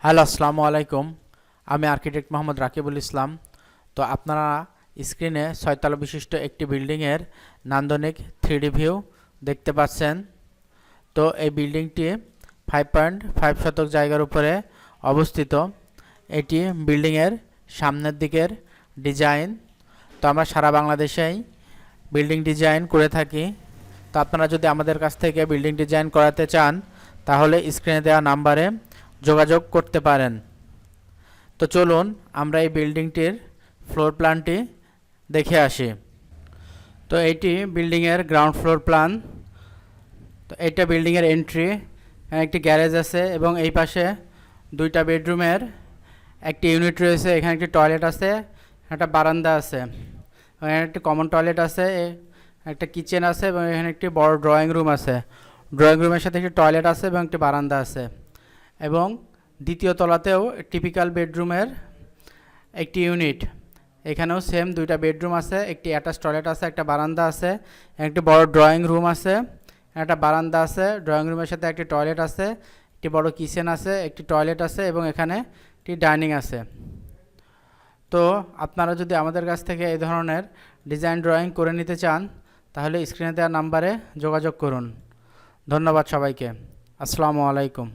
Hello, আসসালামু আলাইকুম। আমি আর্কিটেক্ট মোহাম্মদ রাকিবুল ইসলাম। তো আপনারা স্ক্রিনে 6 তলা বিশিষ্ট একটি বিল্ডিংয়ের নান্দনিক 3D ভিউ দেখতে পাচ্ছেন। তো এই বিল্ডিংটি 5.5 শতক জায়গার উপরে অবস্থিত। এটি বিল্ডিংয়ের সামনের দিকের ডিজাইন। তো আমরা সারা বাংলাদেশেই বিল্ডিং ডিজাইন করে থাকি। তো আপনারা যদি আমাদের কাছ থেকে বিল্ডিং ডিজাইন করাতে চান তাহলে স্ক্রিনে দেওয়া নাম্বারে যোগাযোগ করতে পারেন। তো চলুন আমরা এই বিল্ডিংটির ফ্লোর প্ল্যানটি দেখে আসি। তো এইটি বিল্ডিংয়ের গ্রাউন্ড ফ্লোর প্ল্যান। তো এইটা বিল্ডিংয়ের এন্ট্রি। এখানে একটি গ্যারেজ আছে এবং এই পাশে 2টা বেডরুমের একটি ইউনিট রয়েছে। এখানে একটি টয়লেট আছে, একটা বারান্দা আছে, এখানে একটি কমন টয়লেট আছে, একটা কিচেন আছে এবং এখানে একটি বড় ড্রয়িং রুম আছে। ড্রয়িং রুমের সাথে একটি টয়লেট আছে এবং একটি বারান্দা আছে। এবং দ্বিতীয় তলাতেও টিপিক্যাল বেডরুমের একটি ইউনিট। এখানেও সেম 2টা বেডরুম আছে, একটি অ্যাটাচ টয়লেট আছে, একটা বারান্দা আছে, একটি বড় ড্রয়িং রুম আছে, একটা বারান্দা আছে, ড্রয়িং রুমের সাথে একটি টয়লেট আছে, একটি বড় কিচেন আছে, একটি টয়লেট আছে এবং এখানে একটি ডাইনিং আছে। তো আপনারা যদি আমাদের কাছ থেকে এই ধরনের ডিজাইন ড্রয়িং করে নিতে চান তাহলে স্ক্রিনে দেওয়া নাম্বারে যোগাযোগ করুন। ধন্যবাদ সবাইকে। আসসালামু আলাইকুম।